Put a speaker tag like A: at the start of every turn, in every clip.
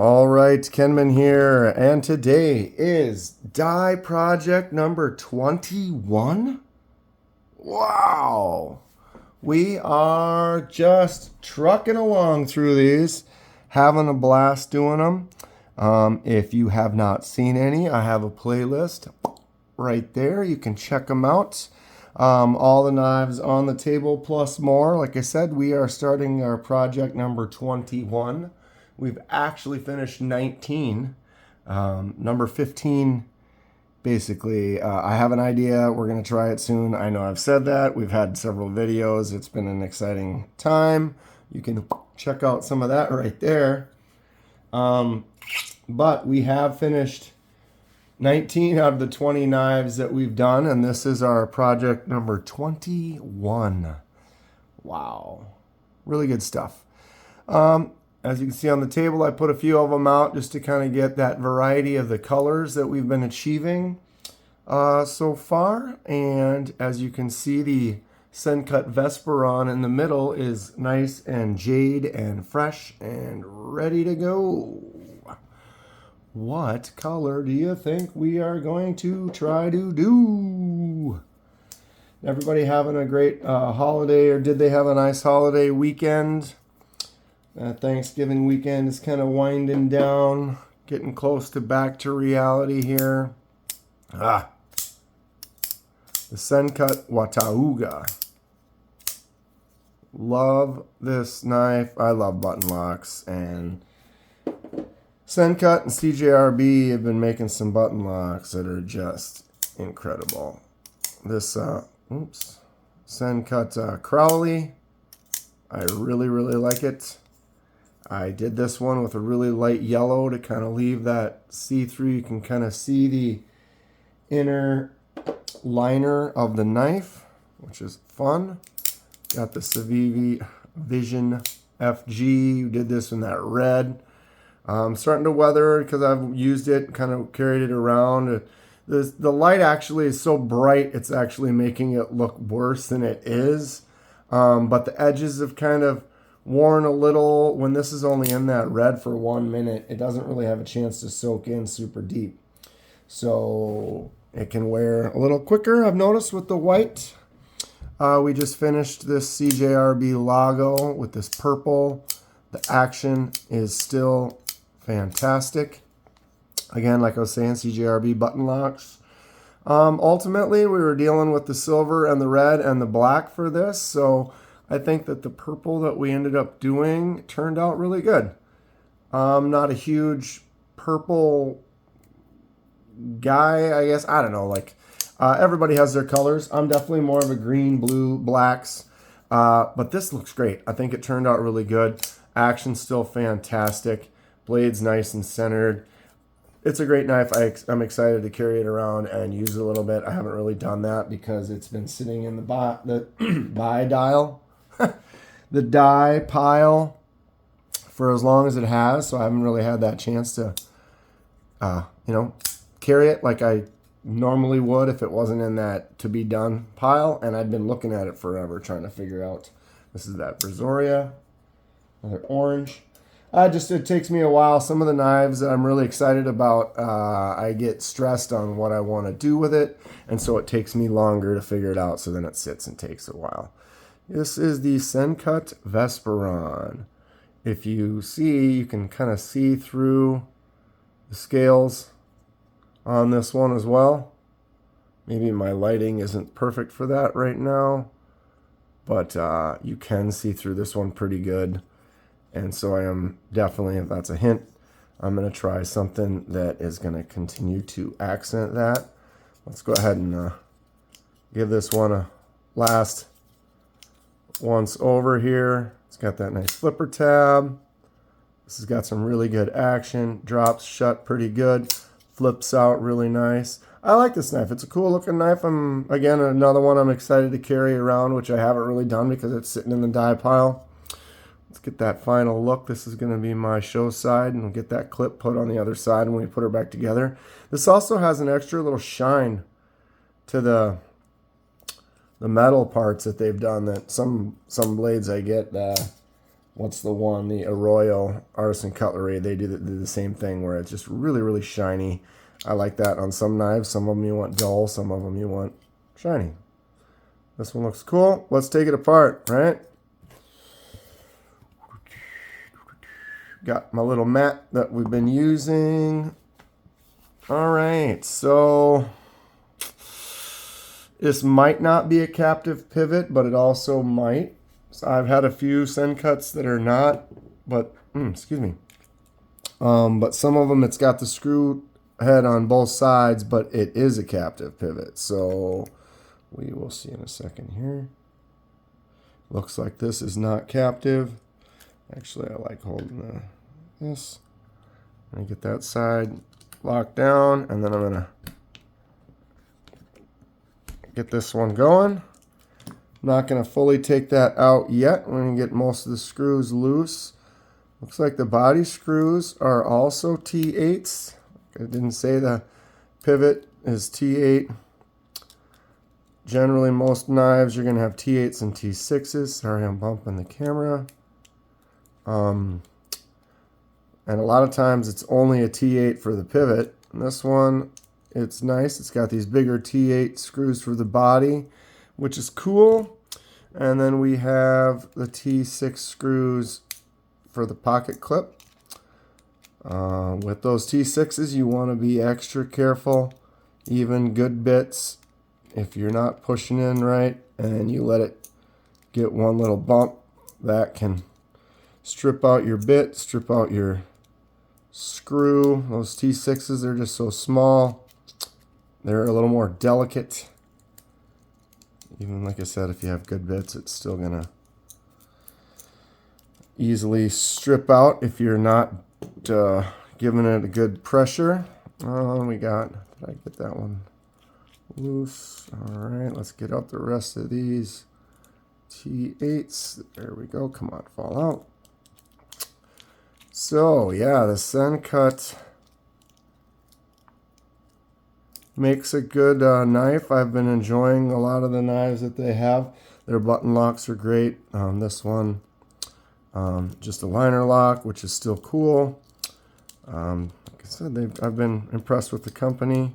A: All right, Kenman here, and today is die project number 21. Wow, we are just trucking along through these, having a blast doing them. If you have not seen any, I have a playlist right there. You can check them out. All the knives on the table plus more. Like I said, we are starting our project number 21. We've actually finished 19. Number 15, basically, I have an idea. We're going to try it soon. I know I've said that. We've had several videos. It's been an exciting time. You can check out some of that right there. But we have finished 19 out of the 20 knives that we've done, and this is our project number 21. Wow. Really good stuff. As you can see on the table, I put a few of them out just to kind of get that variety of the colors that we've been achieving so far. And as you can see, the Sencut Vesperon in the middle is nice and jade and fresh and ready to go. What color do you think we are going to try to do? Everybody having a great holiday, or did they have a nice holiday weekend? Thanksgiving weekend is kind of winding down, getting close to back to reality here. The Sencut Watauga. Love this knife. I love button locks, and Sencut and CJRB have been making some button locks that are just incredible. This Sencut Crowley, I really like it. I did this one with a really light yellow to kind of leave that see-through. You can kind of see the inner liner of the knife, which is fun. Got the Civivi Vision FG. Did this in that red. I'm starting to weather because I've used it, kind of carried it around. The light actually is so bright, it's actually making it look worse than it is. But the edges have kind of worn a little. When this is only in that red for 1 minute, it doesn't really have a chance to soak in super deep. So it can wear a little quicker, I've noticed, with the white. We just finished this CJRB logo with this purple. The action is still fantastic. Again, like I was saying, CJRB button locks. Ultimately, we were dealing with the silver and the red and the black for this, so I think that the purple that we ended up doing turned out really good. I'm not a huge purple guy, I guess. I don't know. Everybody has their colors. I'm definitely more of a green, blue, blacks. But this looks great. I think it turned out really good. Action's still fantastic. Blade's nice and centered. It's a great knife. I'm excited to carry it around and use it a little bit. I haven't really done that because it's been sitting in the the die pile for as long as it has, so I haven't really had that chance to carry it like I normally would if it wasn't in that to be done pile, and I'd been looking at it forever trying to figure out. This is that Brazoria, another orange. It takes me a while. Some of the knives that I'm really excited about, I get stressed on what I want to do with it, and so it takes me longer to figure it out, so then it sits and takes a while. This is the Sencut Vesperon. If you see, you can kind of see through the scales on this one as well. Maybe my lighting isn't perfect for that right now, but you can see through this one pretty good. And so I am definitely, if that's a hint, I'm going to try something that is going to continue to accent that. Let's go ahead and give this one a last once over here. It's got that nice flipper tab. This has got some really good action. Drops shut pretty good. Flips out really nice. I like this knife. It's a cool looking knife. Again, another one I'm excited to carry around, which I haven't really done because it's sitting in the die pile. Let's get that final look. This is going to be my show side, and we'll get that clip put on the other side when we put her back together. This also has an extra little shine to the metal parts that they've done that some blades I get what's the one? The Arroyo Artisan Cutlery. They do the same thing where it's just really, really shiny. I like that on some knives. Some of them you want dull, some of them you want shiny. This one looks cool. Let's take it apart, right? Got my little mat that we've been using. All right, so this might not be a captive pivot, but it also might. So I've had a few Sencuts that are not, but excuse me. But some of them, it's got the screw head on both sides, but it is a captive pivot. So we will see in a second here. Looks like this is not captive. Actually, I like holding this. I'm gonna get that side locked down, and then I'm gonna get this one going. I'm not gonna fully take that out yet. We're gonna get most of the screws loose. Looks like the body screws are also T8s. I didn't say the pivot is T8. Generally, most knives you're gonna have T8s and T6s. Sorry, I'm bumping the camera. And a lot of times it's only a T8 for the pivot. And this one, it's nice. It's got these bigger T8 screws for the body, which is cool. And then we have the T6 screws for the pocket clip. With those T6s, you want to be extra careful. Even good bits, if you're not pushing in right and you let it get one little bump, that can strip out your bit, strip out your screw. Those T6s, they're just so small. They're a little more delicate. Even like I said, if you have good bits, it's still gonna easily strip out if you're not giving it a good pressure. We got, did I get that one loose? All right, let's get out the rest of these T8s. There we go. Come on, fall out. So yeah, the Sencut makes a good knife. I've been enjoying a lot of the knives that they have. Their button locks are great. This one, just a liner lock, which is still cool. Like I said, I've been impressed with the company.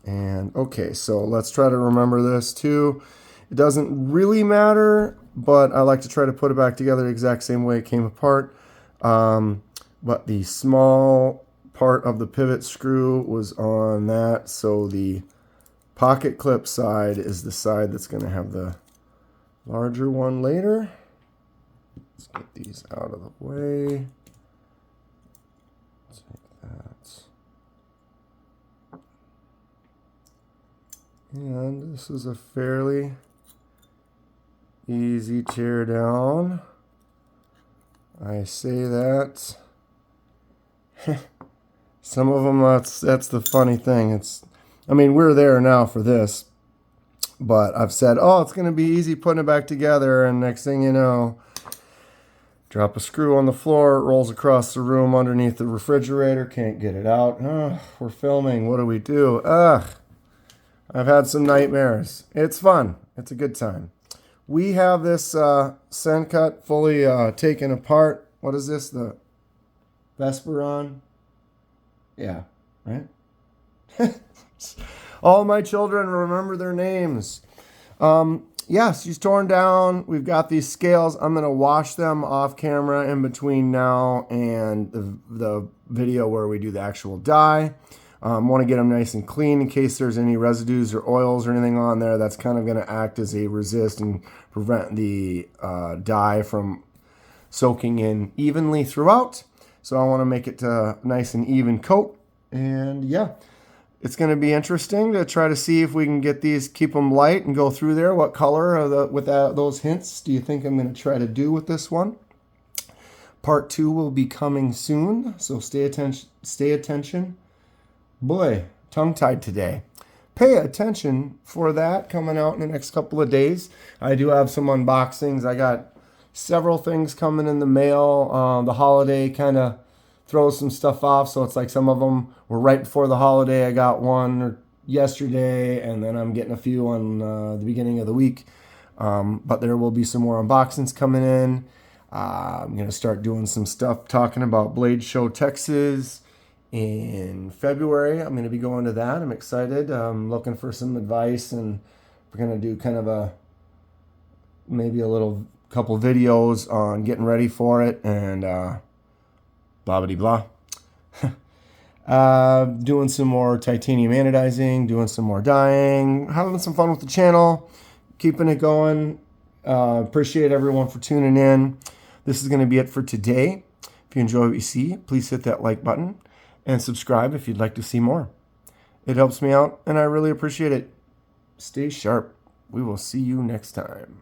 A: And okay, so let's try to remember this too. It doesn't really matter, but I like to try to put it back together the exact same way it came apart. But the small part of the pivot screw was on that, so the pocket clip side is the side that's going to have the larger one later. Let's get these out of the way. Take that. And this is a fairly easy tear down. I say that. Some of them, that's the funny thing. I mean, we're there now for this, but I've said, oh, it's going to be easy putting it back together, and next thing you know, drop a screw on the floor, it rolls across the room underneath the refrigerator, can't get it out. We're filming, what do we do? I've had some nightmares. It's fun. It's a good time. We have this Sencut fully taken apart. What is this? The Vesperon? Yeah, right? All my children remember their names. Yes, she's torn down. We've got these scales. I'm going to wash them off camera in between now and the video where we do the actual dye. Want to get them nice and clean in case there's any residues or oils or anything on there. That's kind of going to act as a resist and prevent the dye from soaking in evenly throughout. So I want to make it a nice and even coat. And yeah, it's going to be interesting to try to see if we can get these, keep them light and go through there. What color with those hints do you think I'm going to try to do with this one? Part 2 will be coming soon, so stay attention. Boy, tongue-tied today. Pay attention for that coming out in the next couple of days. I do have some unboxings. I got several things coming in the mail. The holiday kind of throws some stuff off, so it's like some of them were right before the holiday. I got one yesterday, and then I'm getting a few on the beginning of the week. But there will be some more unboxings coming in. I'm going to start doing some stuff talking about Blade Show Texas in February. I'm going to be going to that. I'm excited. I'm looking for some advice, and we're going to do kind of maybe a little couple videos on getting ready for it, and blah blah blah. Doing some more titanium anodizing, doing some more dyeing, having some fun with the channel, keeping it going. Appreciate everyone for tuning in. This is going to be it for today. If you enjoy what you see, please hit that like button and subscribe if you'd like to see more. It helps me out, and I really appreciate it. Stay sharp. We will see you next time.